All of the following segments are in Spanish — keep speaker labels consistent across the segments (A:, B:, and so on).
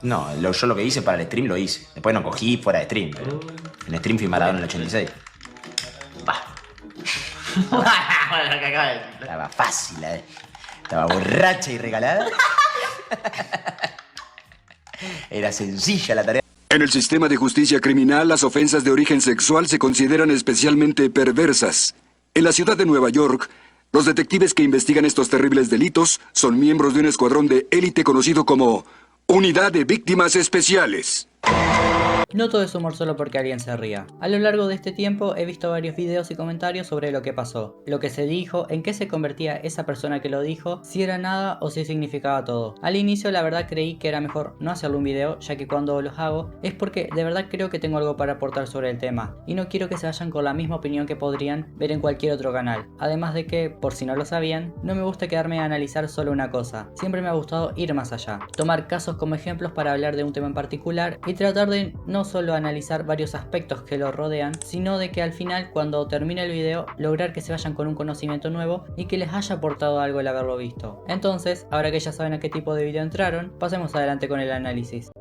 A: No, yo lo que hice para el stream lo hice. Después no cogí fuera de stream, pero en stream fui Maradona en el 86.
B: Bah.
A: Estaba fácil, Estaba borracha y regalada. Era sencilla la tarea.
C: En el sistema de justicia criminal, las ofensas de origen sexual se consideran especialmente perversas. En la ciudad de Nueva York, los detectives que investigan estos terribles delitos son miembros de un escuadrón de élite conocido como Unidad de Víctimas Especiales.
D: No todo es humor solo porque alguien se ría. A lo largo de este tiempo he visto varios videos y comentarios sobre lo que pasó, lo que se dijo, en qué se convertía esa persona que lo dijo, si era nada o si significaba todo. Al inicio la verdad creí que era mejor no hacerle un video, ya que cuando los hago es porque de verdad creo que tengo algo para aportar sobre el tema y no quiero que se vayan con la misma opinión que podrían ver en cualquier otro canal. Además de que, por si no lo sabían, no me gusta quedarme a analizar solo una cosa, siempre me ha gustado ir más allá, tomar casos como ejemplos para hablar de un tema en particular y tratar de no solo analizar varios aspectos que lo rodean, sino de que al final, cuando termine el video, lograr que se vayan con un conocimiento nuevo y que les haya aportado algo el haberlo visto. Entonces, ahora que ya saben a qué tipo de video entraron, pasemos adelante con el análisis.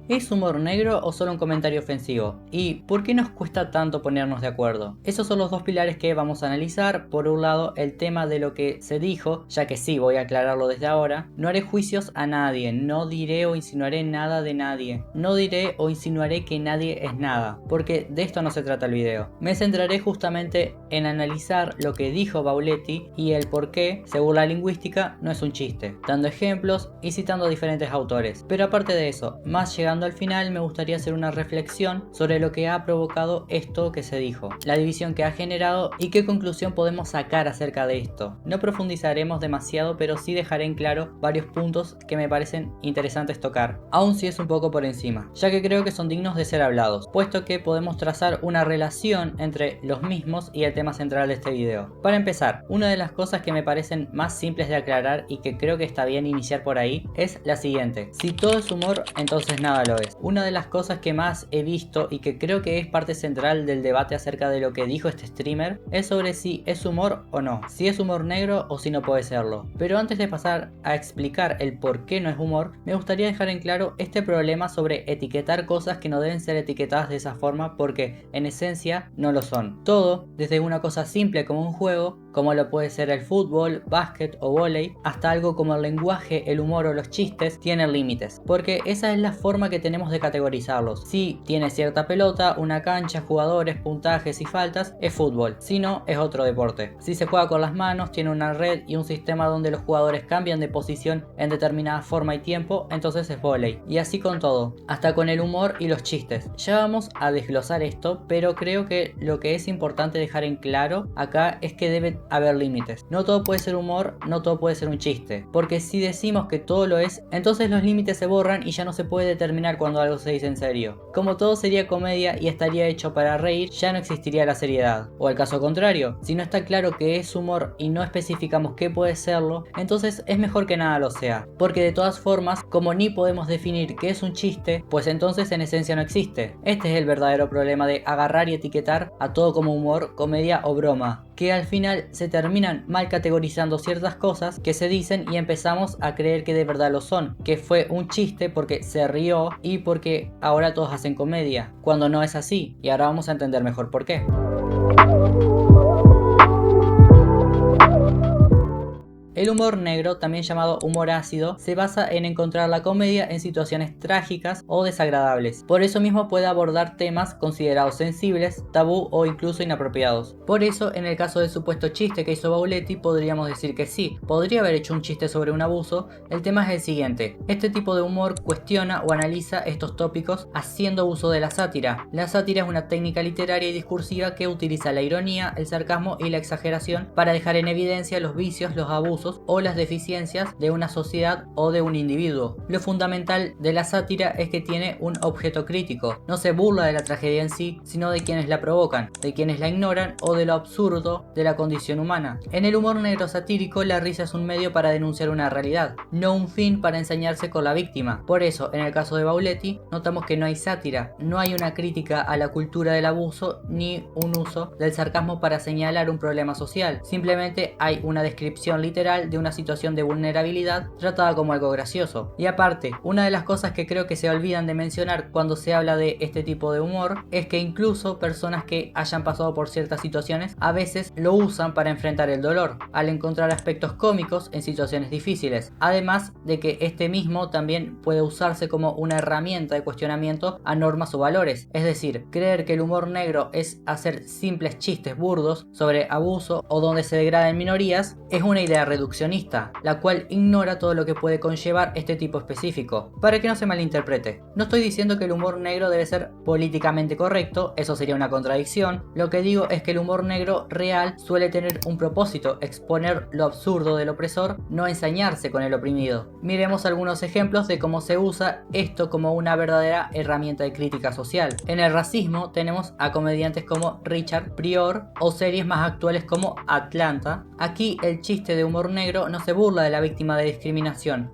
D: ¿Es humor negro o solo un comentario ofensivo? ¿Y por qué nos cuesta tanto ponernos de acuerdo? Esos son los dos pilares que vamos a analizar. Por un lado, el tema de lo que se dijo, ya que sí, voy a aclararlo desde ahora. No haré juicios a nadie, no diré o insinuaré nada de nadie. No diré o insinuaré que nadie es nada, porque de esto no se trata el video. Me centraré justamente en analizar lo que dijo Bauletti y el por qué, según la lingüística, no es un chiste, dando ejemplos y citando a diferentes autores. Pero aparte de eso, más llegando al final, me gustaría hacer una reflexión sobre lo que ha provocado esto que se dijo, la división que ha generado y qué conclusión podemos sacar acerca de esto. No profundizaremos demasiado, pero sí dejaré en claro varios puntos que me parecen interesantes tocar, aun si es un poco por encima, ya que creo que son dignos de ser hablados, puesto que podemos trazar una relación entre los mismos y el tema central de este video. Para empezar, una de las cosas que me parecen más simples de aclarar y que creo que está bien iniciar por ahí es la siguiente: si todo es humor, entonces nada lo es. Una de las cosas que más he visto y que creo que es parte central del debate acerca de lo que dijo este streamer es sobre si es humor o no, si es humor negro o si no puede serlo. Pero antes de pasar a explicar el por qué no es humor, me gustaría dejar en claro este problema sobre etiquetar cosas que no deben ser etiquetadas de esa forma, porque en esencia no lo son. Todo, desde una cosa simple como un juego, como lo puede ser el fútbol, básquet o vóley, hasta algo como el lenguaje, el humor o los chistes, tienen límites, porque esa es la forma que tenemos de categorizarlos. Si tiene cierta pelota, una cancha, jugadores, puntajes y faltas, es fútbol; si no, es otro deporte. Si se juega con las manos, tiene una red y un sistema donde los jugadores cambian de posición en determinada forma y tiempo, entonces es vóley. Y así con todo, hasta con el humor y los chistes. Ya vamos a desglosar esto, pero creo que lo que es importante dejar en claro acá es que debe haber límites. No todo puede ser humor, no todo puede ser un chiste, porque si decimos que todo lo es, entonces los límites se borran y ya no se puede determinar cuando algo se dice en serio. Como todo sería comedia y estaría hecho para reír, ya no existiría la seriedad. O al caso contrario, si no está claro que es humor y no especificamos qué puede serlo, entonces es mejor que nada lo sea, porque de todas formas, como ni podemos definir qué es un chiste, pues entonces en esencia no existe. Este es el verdadero problema de agarrar y etiquetar a todo como humor, comedia o broma, que al final se terminan mal categorizando ciertas cosas que se dicen y empezamos a creer que de verdad lo son, que fue un chiste porque se rió y porque ahora todos hacen comedia, cuando no es así, y ahora vamos a entender mejor por qué. El humor negro, también llamado humor ácido, se basa en encontrar la comedia en situaciones trágicas o desagradables. Por eso mismo puede abordar temas considerados sensibles, tabú o incluso inapropiados. Por eso, en el caso del supuesto chiste que hizo Bauletti, podríamos decir que sí, podría haber hecho un chiste sobre un abuso. El tema es el siguiente: este tipo de humor cuestiona o analiza estos tópicos haciendo uso de la sátira. La sátira es una técnica literaria y discursiva que utiliza la ironía, el sarcasmo y la exageración para dejar en evidencia los vicios, los abusos abusos o las deficiencias de una sociedad o de un individuo. Lo fundamental de la sátira es que tiene un objeto crítico, no se burla de la tragedia en sí, sino de quienes la provocan, de quienes la ignoran o de lo absurdo de la condición humana. En el humor negro satírico, la risa es un medio para denunciar una realidad, no un fin para ensañarse con la víctima. Por eso, en el caso de Bauletti, notamos que no hay sátira, no hay una crítica a la cultura del abuso ni un uso del sarcasmo para señalar un problema social. Simplemente hay una descripción literal de una situación de vulnerabilidad tratada como algo gracioso. Y aparte, una de las cosas que creo que se olvidan de mencionar cuando se habla de este tipo de humor es que incluso personas que hayan pasado por ciertas situaciones a veces lo usan para enfrentar el dolor, al encontrar aspectos cómicos en situaciones difíciles. Además de que este mismo también puede usarse como una herramienta de cuestionamiento a normas o valores. Es decir, creer que el humor negro es hacer simples chistes burdos sobre abuso o donde se degradan minorías es una idea reduccionista, la cual ignora todo lo que puede conllevar este tipo específico. Para que no se malinterprete, no estoy diciendo que el humor negro debe ser políticamente correcto, eso sería una contradicción. Lo que digo es que el humor negro real suele tener un propósito, exponer lo absurdo del opresor, no ensañarse con el oprimido. Miremos algunos ejemplos de cómo se usa esto como una verdadera herramienta de crítica social. En el racismo tenemos a comediantes como Richard Pryor o series más actuales como Atlanta. Aquí el chiste de humor negro no se burla de la víctima de discriminación,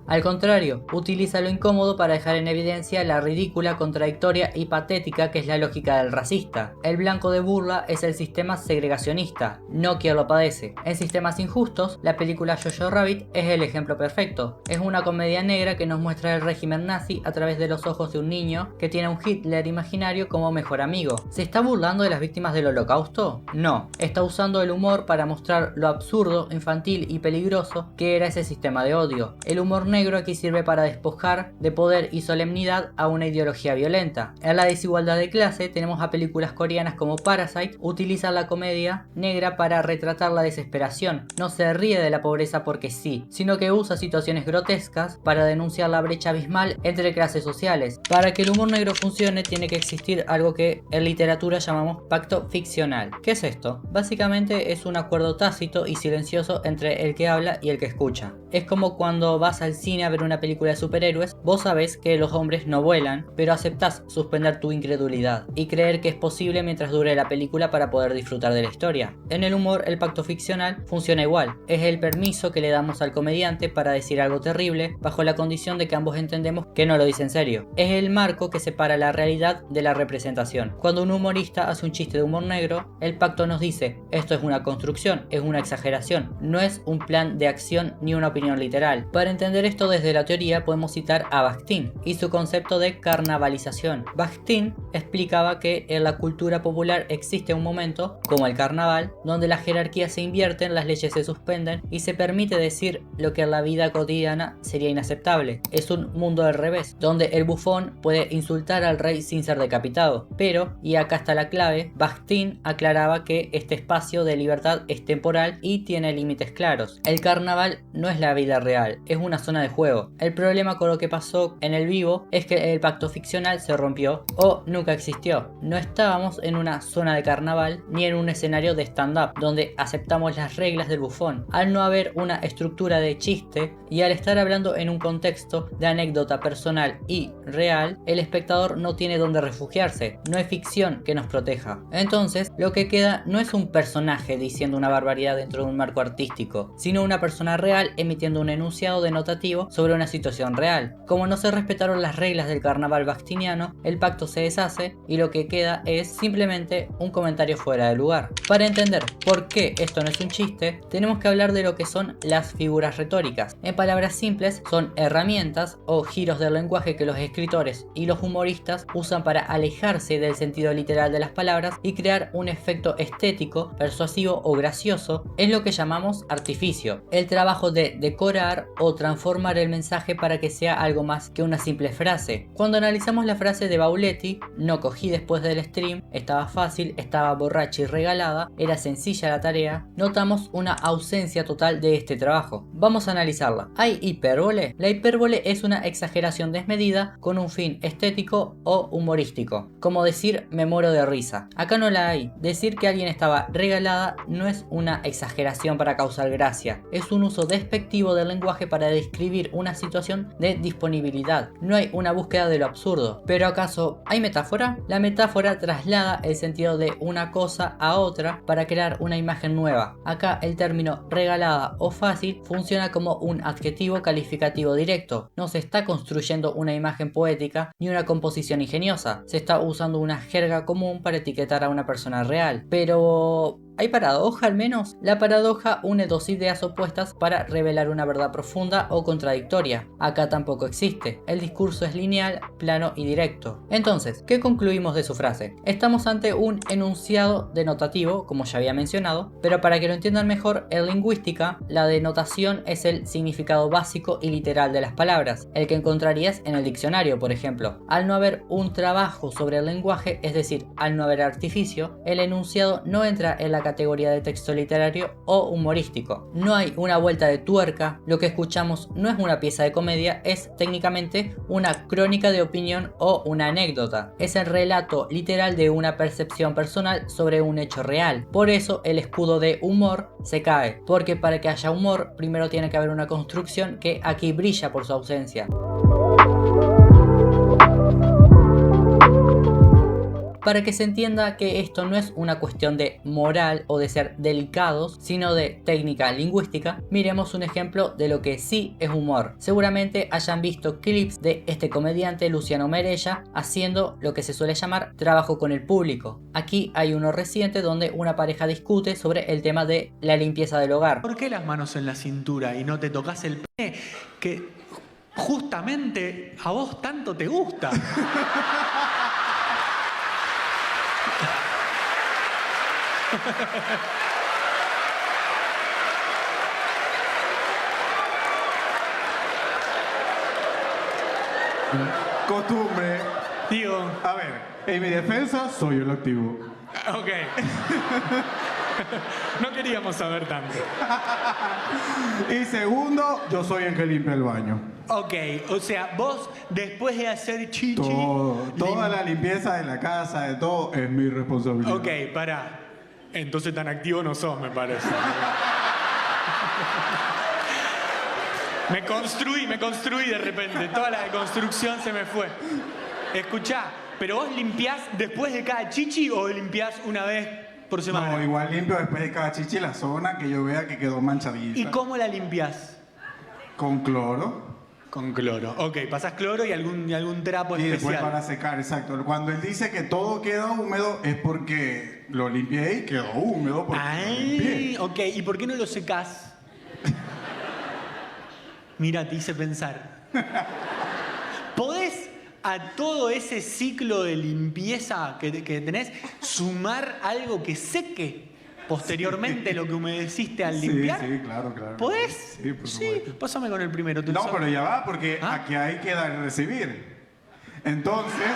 D: al contrario, utiliza lo incómodo para dejar en evidencia la ridícula, contradictoria y patética que es la lógica del racista. El blanco de burla es el sistema segregacionista, no quien lo padece. En Sistemas Injustos, la película Jojo Rabbit es el ejemplo perfecto. Es una comedia negra que nos muestra el régimen nazi a través de los ojos de un niño que tiene a un Hitler imaginario como mejor amigo. ¿Se está burlando de las víctimas del Holocausto? No, está usando el humor para mostrar lo absurdo, infantil y peligroso que era ese sistema de odio. El humor negro aquí sirve para despojar de poder y solemnidad a una ideología violenta. En la desigualdad de clase tenemos a películas coreanas como Parasite, utilizan la comedia negra para retratar la desesperación. No se ríe de la pobreza porque sí, sino que usa situaciones grotescas para denunciar la brecha abismal entre clases sociales. Para que el humor negro funcione tiene que existir algo que en literatura llamamos pacto ficcional. ¿Qué es esto? Básicamente es un acuerdo tácito y silencioso entre el que habla y el que escucha. Es como cuando vas al cine a ver una película de superhéroes, vos sabés que los hombres no vuelan, pero aceptás suspender tu incredulidad y creer que es posible mientras dure la película para poder disfrutar de la historia. En el humor, el pacto ficcional funciona igual. Es el permiso que le damos al comediante para decir algo terrible bajo la condición de que ambos entendemos que no lo dice en serio. Es el marco que separa la realidad de la representación. Cuando un humorista hace un chiste de humor negro, el pacto nos dice, esto es una construcción, es una exageración, no es un plan de acción ni una opinión literal. Para entender esto desde la teoría podemos citar a Bakhtin y su concepto de carnavalización. Bakhtin explicaba que en la cultura popular existe un momento, como el carnaval, donde las jerarquías se invierten, las leyes se suspenden y se permite decir lo que en la vida cotidiana sería inaceptable. Es un mundo al revés, donde el bufón puede insultar al rey sin ser decapitado. Pero, y acá está la clave, Bakhtin aclaraba que este espacio de libertad es temporal y tiene límites claros. El carnaval no es la vida real, es una zona de juego. El problema con lo que pasó en el vivo es que el pacto ficcional se rompió o nunca existió. No estábamos en una zona de carnaval ni en un escenario de stand-up donde aceptamos las reglas del bufón. Al no haber una estructura de chiste y al estar hablando en un contexto de anécdota personal y real, el espectador no tiene donde refugiarse, no hay ficción que nos proteja. Entonces, lo que queda no es un personaje diciendo una barbaridad dentro de un marco artístico, sino una persona real emitiendo un enunciado denotativo sobre una situación real. Como no se respetaron las reglas del carnaval bakhtiniano, el pacto se deshace y lo que queda es simplemente un comentario fuera de lugar. Para entender por qué esto no es un chiste, tenemos que hablar de lo que son las figuras retóricas. En palabras simples, son herramientas o giros del lenguaje que los escritores y los humoristas usan para alejarse del sentido literal de las palabras y crear un efecto estético, persuasivo o gracioso. Es lo que llamamos artificio. El trabajo de decorar o transformar el mensaje para que sea algo más que una simple frase. Cuando analizamos la frase de Bauletti, no cogí después del stream, estaba fácil, estaba borracha y regalada, era sencilla la tarea, notamos una ausencia total de este trabajo. Vamos a analizarla. ¿Hay hipérbole? La hipérbole es una exageración desmedida con un fin estético o humorístico, como decir me muero de risa. Acá no la hay. Decir que alguien estaba regalada no es una exageración para causar gracia, es un uso despectivo del lenguaje para describir una situación de disponibilidad. No hay una búsqueda de lo absurdo. ¿Pero acaso hay metáfora? La metáfora traslada el sentido de una cosa a otra para crear una imagen nueva. Acá el término regalada o fácil funciona como un adjetivo calificativo directo. No se está construyendo una imagen poética ni una composición ingeniosa. Se está usando una jerga común para etiquetar a una persona real. Pero ¿hay paradoja al menos? La paradoja une dos ideas opuestas para revelar una verdad profunda o contradictoria. Acá tampoco existe. El discurso es lineal, plano y directo. Entonces, ¿qué concluimos de su frase? Estamos ante un enunciado denotativo, como ya había mencionado, pero para que lo entiendan mejor, en lingüística, la denotación es el significado básico y literal de las palabras, el que encontrarías en el diccionario, por ejemplo. Al no haber un trabajo sobre el lenguaje, es decir, al no haber artificio, el enunciado no entra en la categoría de texto literario o humorístico. No hay una vuelta de tuerca, lo que escuchamos no es una pieza de comedia, es técnicamente una crónica de opinión o una anécdota. Es el relato literal de una percepción personal sobre un hecho real. Por eso el escudo de humor se cae, porque para que haya humor primero tiene que haber una construcción que aquí brilla por su ausencia. Para que se entienda que esto no es una cuestión de moral o de ser delicados, sino de técnica lingüística, miremos un ejemplo de lo que sí es humor. Seguramente hayan visto clips de este comediante Luciano Merella haciendo lo que se suele llamar trabajo con el público. Aquí hay uno reciente donde una pareja discute sobre el tema de la limpieza del hogar.
B: ¿Por qué las manos en la cintura y no te tocas el pene que justamente a vos tanto te gusta?
E: Costumbre.
B: Digo,
E: A ver, en mi defensa soy el activo.
B: ok. No queríamos saber tanto.
E: Y segundo, yo soy el que limpia el baño.
B: Ok, o sea, vos después de hacer chichi...
E: Toda la limpieza de la casa, de todo, es mi responsabilidad.
B: Ok, pará. Entonces tan activo no sos, me parece. Me construí de repente. Toda la deconstrucción se me fue. Escuchá, ¿pero vos limpiás después de cada chichi o limpiás una vez por semana?
E: No, igual limpio después de cada chichi la zona que yo vea que quedó manchadita.
B: ¿Y cómo la limpiás?
E: Con cloro.
B: Con cloro. Ok, pasás cloro y algún trapo
E: Y después
B: especial.
E: para secar, exacto. Cuando él dice que todo queda húmedo es porque lo limpié y quedó húmedo porque lo limpié.
B: Ok, ¿y por qué no lo secás? Mira, te hice pensar. ¿Podés a todo ese ciclo de limpieza que tenés sumar algo que seque posteriormente lo que humedeciste al limpiar?
E: Sí, claro.
B: ¿Podés?
E: Sí, por supuesto.
B: Sí, pásame con el primero.
E: No, pero ya va, porque
B: ¿Ah?
E: aquí hay que dar y recibir. Entonces...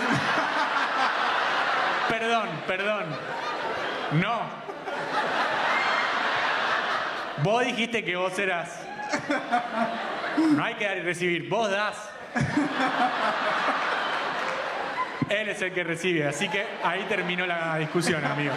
B: Perdón. No. Vos dijiste que vos eras... No hay que dar y recibir, vos das. Él es el que recibe, así que ahí terminó la discusión, amigo.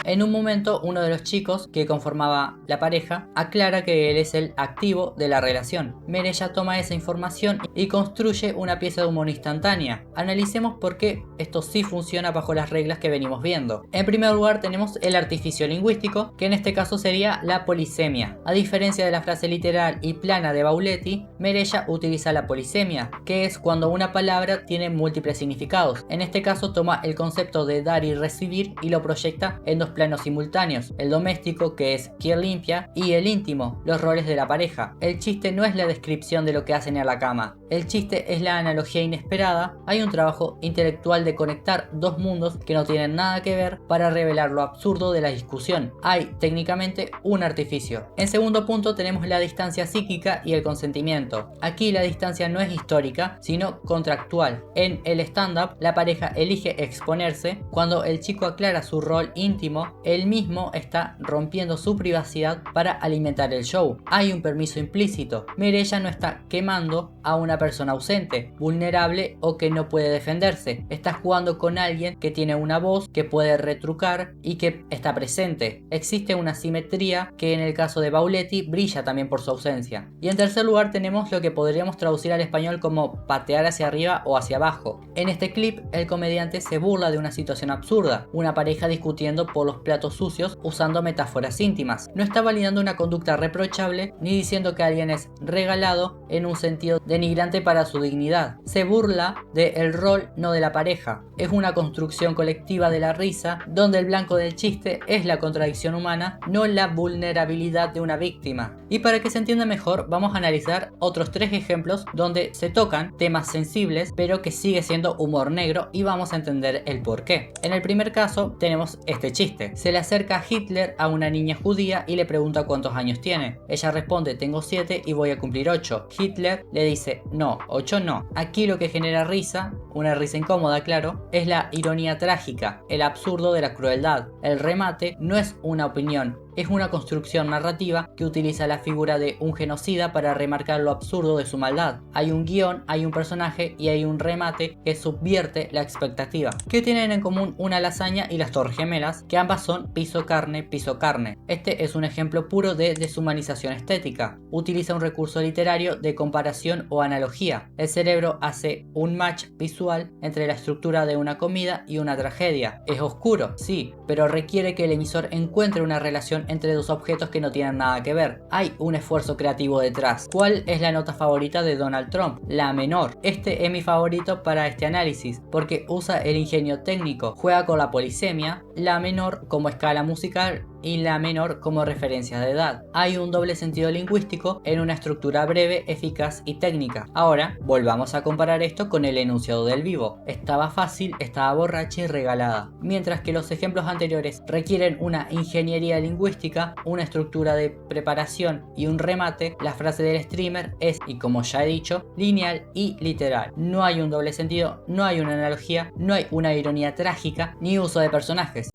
D: En un momento, uno de los chicos que conformaba la pareja aclara que él es el activo de la relación. Merella toma esa información y construye una pieza de humor instantánea. Analicemos por qué esto sí funciona bajo las reglas que venimos viendo. En primer lugar tenemos el artificio lingüístico, que en este caso sería la polisemia. A diferencia de la frase literal y plana de Bauletti, Merella utiliza la polisemia, que es cuando una palabra tiene múltiples significados. En este caso toma el concepto de dar y recibir y lo proyecta en dos planos simultáneos: el doméstico, que es quien limpia, y el íntimo, los roles de la pareja. El chiste no es la descripción de lo que hacen en la cama, el chiste es la analogía inesperada, hay un trabajo intelectual de conectar dos mundos que no tienen nada que ver para revelar lo absurdo de la discusión. Hay técnicamente un artificio. En segundo punto tenemos la distancia psíquica y el consentimiento. Aquí la distancia no es histórica, sino contractual. En el stand-up, la pareja elige exponerse. Cuando el chico aclara su rol íntimo, él mismo está rompiendo su privacidad para alimentar el show. Hay un permiso implícito. Mireya no está quemando a una persona ausente, vulnerable o que no puede defenderse. Está jugando con alguien que tiene una voz, que puede retrucar y que está presente. Existe una simetría que en el caso de Bauletti brilla también por su ausencia. Y en tercer lugar tenemos lo que podríamos traducir al español como patear hacia arriba o hacia abajo. En este clip el comediante se burla de una situación absurda, una pareja discutiendo por los platos sucios usando metáforas íntimas. No está validando una conducta reprochable ni diciendo que alguien es regalado en un sentido denigrante para su dignidad. Se burla del rol, no de la pareja. Es una construcción colectiva de la risa donde el blanco del chiste es la contradicción humana, no la vulnerabilidad de una víctima. Y para que se entienda mejor, vamos a analizar otros 3 ejemplos donde se tocan temas sensibles pero que sigue siendo humor negro y vamos a entender el por qué. En el primer caso tenemos este chiste. Se le acerca Hitler a una niña judía y le pregunta cuántos años tiene. Ella responde: tengo 7 y voy a cumplir 8. Hitler le dice: no, 8 no. Aquí lo que genera risa, una risa incómoda claro, es la ironía trágica, el absurdo de la crueldad. El remate no es una opinión, es una construcción narrativa que utiliza la figura de un genocida para remarcar lo absurdo de su maldad. Hay un guión, hay un personaje y hay un remate que subvierte la expectativa. ¿Qué tienen en común una lasaña y las Torres Gemelas? Que ambas son piso carne, piso carne. Este es un ejemplo puro de deshumanización estética. Utiliza un recurso literario de comparación o analogía. El cerebro hace un match visual entre la estructura de una comida y una tragedia. Es oscuro, sí, pero requiere que el emisor encuentre una relación entre dos objetos que no tienen nada que ver. Hay un esfuerzo creativo detrás. ¿Cuál es la nota favorita de Donald Trump? La menor. Este es mi favorito para este análisis porque usa el ingenio técnico, juega con la polisemia, la menor como escala musical y la menor como referencia de edad. Hay un doble sentido lingüístico en una estructura breve, eficaz y técnica. Ahora, volvamos a comparar esto con el enunciado del vivo. Estaba fácil, estaba borracha y regalada. Mientras que los ejemplos anteriores requieren una ingeniería lingüística, una estructura de preparación y un remate, la frase del streamer es, y como ya he dicho, lineal y literal. No hay un doble sentido, no hay una analogía, no hay una ironía trágica, ni uso de personajes.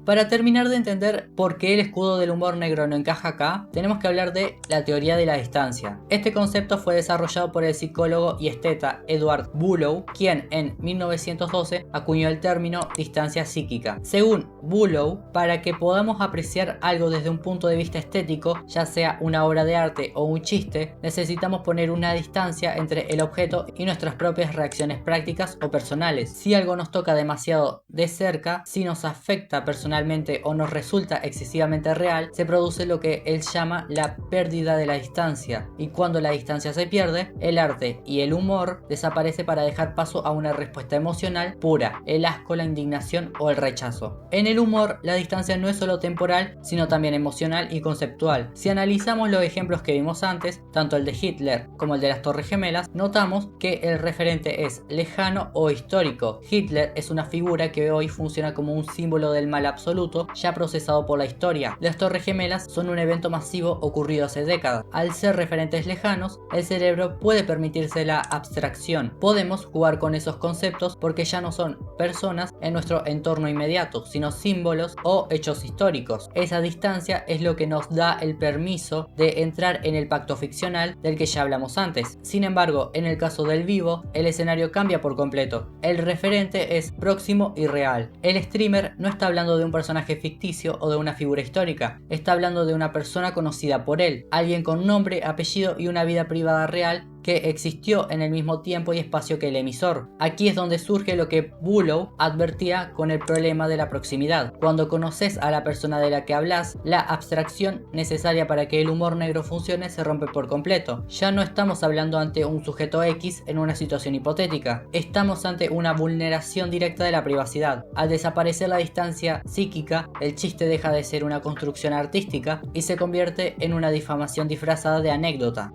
D: Para terminar de entender por qué el escudo del humor negro no encaja acá, tenemos que hablar de la teoría de la distancia. Este concepto fue desarrollado por el psicólogo y esteta Edward Bulow, quien en 1912 acuñó el término distancia psíquica. Según Bulow, para que podamos apreciar algo desde un punto de vista estético, ya sea una obra de arte o un chiste, necesitamos poner una distancia entre el objeto y nuestras propias reacciones prácticas o personales. Si algo nos toca demasiado de cerca, si nos afecta personalmente o nos resulta excesivamente real, se produce lo que él llama la pérdida de la distancia, y cuando la distancia se pierde, el arte y el humor desaparece para dejar paso a una respuesta emocional pura, el asco, la indignación o el rechazo. En el humor, la distancia no es solo temporal, sino también emocional y conceptual. Si analizamos los ejemplos que vimos antes, tanto el de Hitler como el de las Torres Gemelas, notamos que el referente es lejano o histórico. Hitler es una figura que hoy funciona como un símbolo del mal absoluto ya procesado por la historia. Las Torres Gemelas son un evento masivo ocurrido hace décadas. Al ser referentes lejanos, el cerebro puede permitirse la abstracción. Podemos jugar con esos conceptos porque ya no son personas en nuestro entorno inmediato, sino símbolos o hechos históricos. Esa distancia es lo que nos da el permiso de entrar en el pacto ficcional del que ya hablamos antes. Sin embargo, en el caso del vivo, el escenario cambia por completo. El referente es próximo y real. El streamer no está hablando de un personaje ficticio o de una figura histórica, está hablando de una persona conocida por él, alguien con nombre, apellido y una vida privada real que existió en el mismo tiempo y espacio que el emisor. Aquí es donde surge lo que Bulow advertía con el problema de la proximidad. Cuando conoces a la persona de la que hablas, la abstracción necesaria para que el humor negro funcione se rompe por completo. Ya no estamos hablando ante un sujeto X en una situación hipotética, estamos ante una vulneración directa de la privacidad. Al desaparecer la distancia psíquica, el chiste deja de ser una construcción artística y se convierte en una difamación disfrazada de anécdota.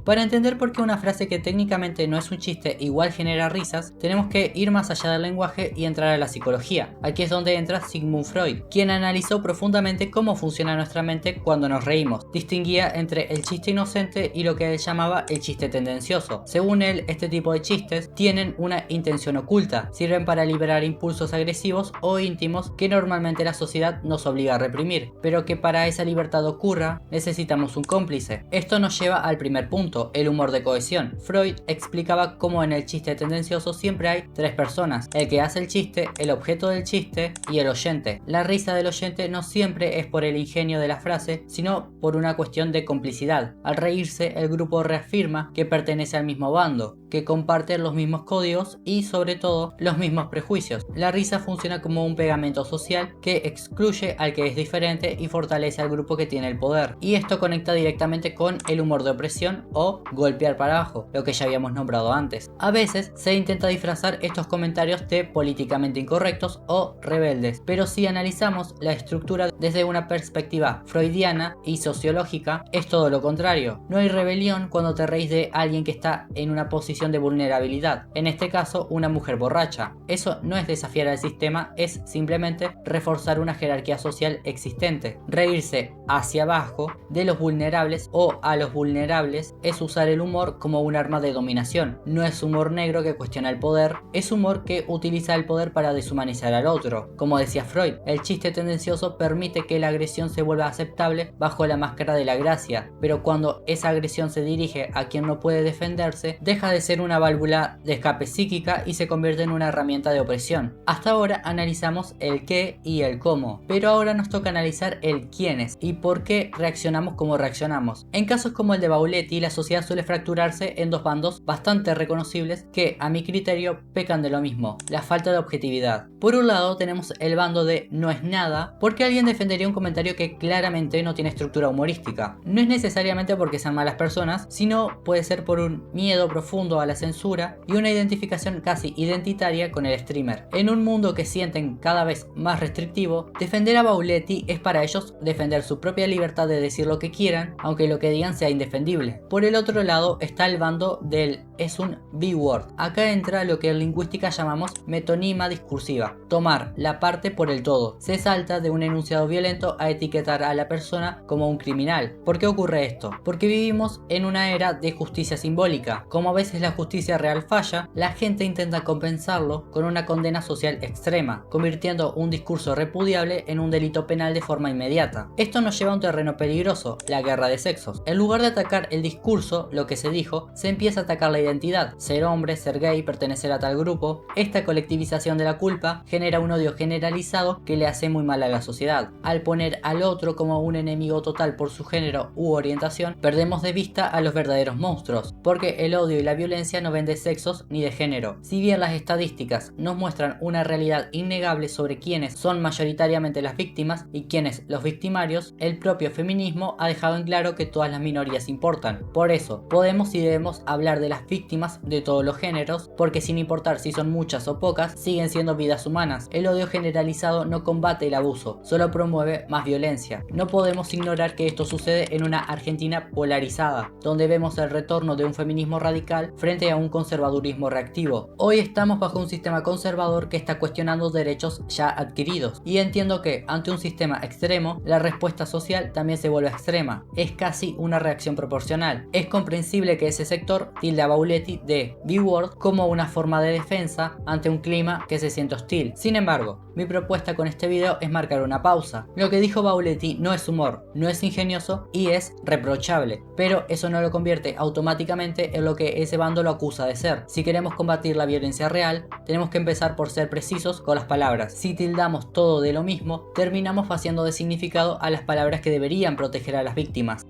D: Para entender por qué una frase que técnicamente no es un chiste igual genera risas, tenemos que ir más allá del lenguaje y entrar a la psicología. Aquí es donde entra Sigmund Freud, quien analizó profundamente cómo funciona nuestra mente cuando nos reímos. Distinguía entre el chiste inocente y lo que él llamaba el chiste tendencioso. Según él, este tipo de chistes tienen una intención oculta, sirven para liberar impulsos agresivos o íntimos que normalmente la sociedad nos obliga a reprimir, pero que para esa libertad ocurra necesitamos un cómplice. Esto nos lleva al primer punto, el humor de cohesión. Freud explicaba cómo en el chiste tendencioso siempre hay tres personas: el que hace el chiste, el objeto del chiste y el oyente. La risa del oyente no siempre es por el ingenio de la frase, sino por una cuestión de complicidad. Al reírse, el grupo reafirma que pertenece al mismo bando, que comparte los mismos códigos y, sobre todo, los mismos prejuicios. La risa funciona como un pegamento social que excluye al que es diferente y fortalece al grupo que tiene el poder. Y esto conecta directamente con el humor de opresión o golpear para abajo, lo que ya habíamos nombrado antes. A veces se intenta disfrazar estos comentarios de políticamente incorrectos o rebeldes, pero si analizamos la estructura desde una perspectiva freudiana y sociológica, es todo lo contrario. No hay rebelión cuando te reís de alguien que está en una posición de vulnerabilidad, en este caso una mujer borracha. Eso no es desafiar al sistema, es simplemente reforzar una jerarquía social existente. Reírse hacia abajo de los vulnerables o a los vulnerables es usar el humor como un arma de dominación. No es humor negro que cuestiona el poder, es humor que utiliza el poder para deshumanizar al otro. Como decía Freud, el chiste tendencioso permite que la agresión se vuelva aceptable bajo la máscara de la gracia, pero cuando esa agresión se dirige a quien no puede defenderse, deja de ser una válvula de escape psíquica y se convierte en una herramienta de opresión. Hasta ahora analizamos el qué y el cómo, pero ahora nos toca analizar el quiénes y por qué reaccionamos como reaccionamos. En casos como el de Bauletti, la sociedad suele fracturarse en dos bandos bastante reconocibles que, a mi criterio, pecan de lo mismo: la falta de objetividad. Por un lado tenemos el bando de no es nada, porque alguien defendería un comentario que claramente no tiene estructura humorística. No es necesariamente porque sean malas personas, sino puede ser por un miedo profundo a la censura y una identificación casi identitaria con el streamer. En un mundo que sienten cada vez más restrictivo, defender a Bauletti es para ellos defender su propia libertad de decir lo que quieran, aunque lo que digan sea indefendible. Por el otro lado está el bando del es un B-word. Acá entra lo que en lingüística llamamos metonima discursiva, tomar la parte por el todo. Se salta de un enunciado violento a etiquetar a la persona como un criminal. ¿Por qué ocurre esto? Porque vivimos en una era de justicia simbólica. Como a veces la justicia real falla, la gente intenta compensarlo con una condena social extrema, convirtiendo un discurso repudiable en un delito penal de forma inmediata. Esto nos lleva a un terreno peligroso, la guerra de sexos. En lugar de atacar el discurso, lo que se dijo, se empieza a atacar la identidad: ser hombre, ser gay, pertenecer a tal grupo. Esta colectivización de la culpa genera un odio generalizado que le hace muy mal a la sociedad. Al poner al otro como un enemigo total por su género u orientación, perdemos de vista a los verdaderos monstruos, porque el odio y la violencia no ven de sexos ni de género. Si bien las estadísticas nos muestran una realidad innegable sobre quiénes son mayoritariamente las víctimas y quiénes los victimarios, el propio feminismo ha dejado en claro que todas las minorías importan. Por eso, podemos y debemos hablar de las víctimas de todos los géneros, porque sin importar si son muchas o pocas, siguen siendo vidas humanas. El odio generalizado no combate el abuso, solo promueve más violencia. No podemos ignorar que esto sucede en una Argentina polarizada, donde vemos el retorno de un feminismo radical frente a un conservadurismo reactivo. Hoy estamos bajo un sistema conservador que está cuestionando derechos ya adquiridos, y entiendo que ante un sistema extremo, la respuesta social también se vuelve extrema. Es casi una reacción proporcional. Es comprensible que ese sector tilde a Bauletti de B-Word como una forma de defensa ante un clima que se siente hostil. Sin embargo, mi propuesta con este video es marcar una pausa. Lo que dijo Bauletti no es humor, no es ingenioso y es reprochable, pero eso no lo convierte automáticamente en lo que ese bando lo acusa de ser. Si queremos combatir la violencia real, tenemos que empezar por ser precisos con las palabras. Si tildamos todo de lo mismo, terminamos vaciando de significado a las palabras que deberían proteger a las víctimas.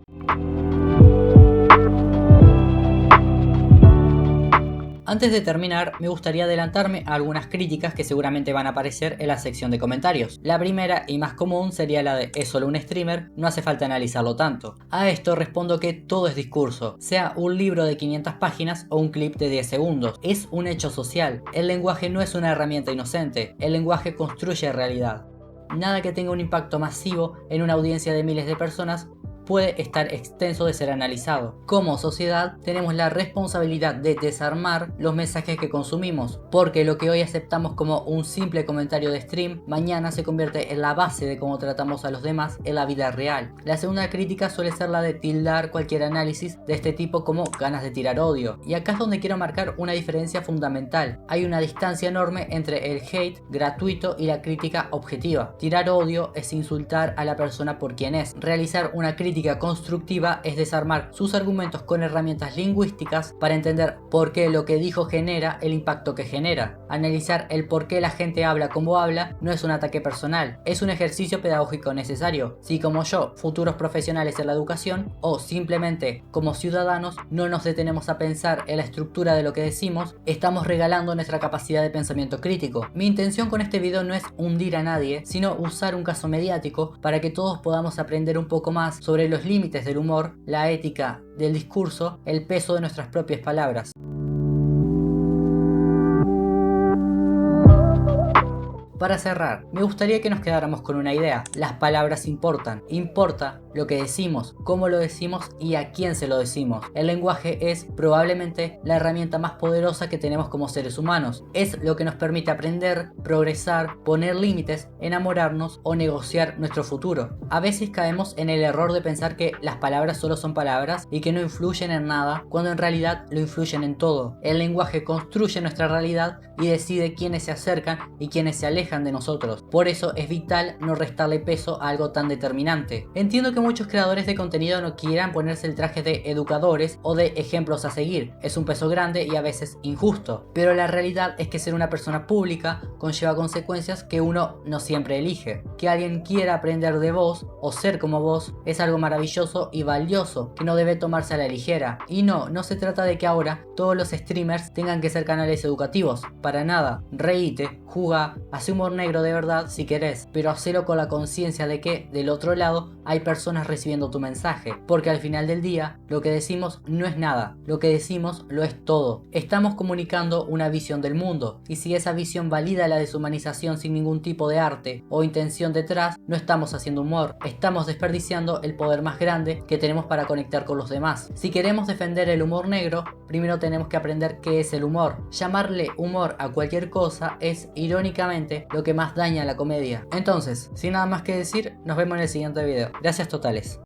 D: Antes de terminar, me gustaría adelantarme a algunas críticas que seguramente van a aparecer en la sección de comentarios. La primera y más común sería la de "es solo un streamer, no hace falta analizarlo tanto". A esto respondo que todo es discurso, sea un libro de 500 páginas o un clip de 10 segundos. Es un hecho social. El lenguaje no es una herramienta inocente, el lenguaje construye realidad. Nada que tenga un impacto masivo en una audiencia de miles de personas puede estar extenso de ser analizado. Como sociedad tenemos la responsabilidad de desarmar los mensajes que consumimos, porque lo que hoy aceptamos como un simple comentario de stream, mañana se convierte en la base de cómo tratamos a los demás en la vida real. La segunda crítica suele ser la de tildar cualquier análisis de este tipo como ganas de tirar odio, y acá es donde quiero marcar una diferencia fundamental. Hay una distancia enorme entre el hate gratuito y la crítica objetiva. Tirar odio es insultar a la persona por quien es. Realizar una crítica constructiva es desarmar sus argumentos con herramientas lingüísticas para entender por qué lo que dijo genera el impacto que genera. Analizar el por qué la gente habla como habla no es un ataque personal, es un ejercicio pedagógico necesario. Si como yo, futuros profesionales en la educación, o simplemente como ciudadanos, no nos detenemos a pensar en la estructura de lo que decimos, estamos regalando nuestra capacidad de pensamiento crítico. Mi intención con este video no es hundir a nadie, sino usar un caso mediático para que todos podamos aprender un poco más sobre los límites del humor, la ética del discurso, el peso de nuestras propias palabras. Para cerrar, me gustaría que nos quedáramos con una idea. Las palabras importan. Importa lo que decimos, cómo lo decimos y a quién se lo decimos. El lenguaje es probablemente la herramienta más poderosa que tenemos como seres humanos. Es lo que nos permite aprender, progresar, poner límites, enamorarnos o negociar nuestro futuro. A veces caemos en el error de pensar que las palabras solo son palabras y que no influyen en nada, cuando en realidad lo influyen en todo. El lenguaje construye nuestra realidad y decide quiénes se acercan y quiénes se alejan de nosotros. Por eso es vital no restarle peso a algo tan determinante. Entiendo que muchos creadores de contenido no quieran ponerse el traje de educadores o de ejemplos a seguir. Es un peso grande y a veces injusto. Pero la realidad es que ser una persona pública conlleva consecuencias que uno no siempre elige. Que alguien quiera aprender de vos o ser como vos es algo maravilloso y valioso que no debe tomarse a la ligera. Y no se trata de que ahora todos los streamers tengan que ser canales educativos. Para nada. Reíte, juga, hace humor negro de verdad si querés, pero hacelo con la conciencia de que del otro lado hay personas recibiendo tu mensaje, porque al final del día lo que decimos no es nada, lo que decimos lo es todo. Estamos comunicando una visión del mundo, y si esa visión valida la deshumanización sin ningún tipo de arte o intención detrás, no estamos haciendo humor, estamos desperdiciando el poder más grande que tenemos para conectar con los demás. Si queremos defender el humor negro, primero tenemos que aprender qué es el humor. Llamarle humor a cualquier cosa es, irónicamente, lo que más daña a la comedia. Entonces, sin nada más que decir, nos vemos en el siguiente video. Gracias totales.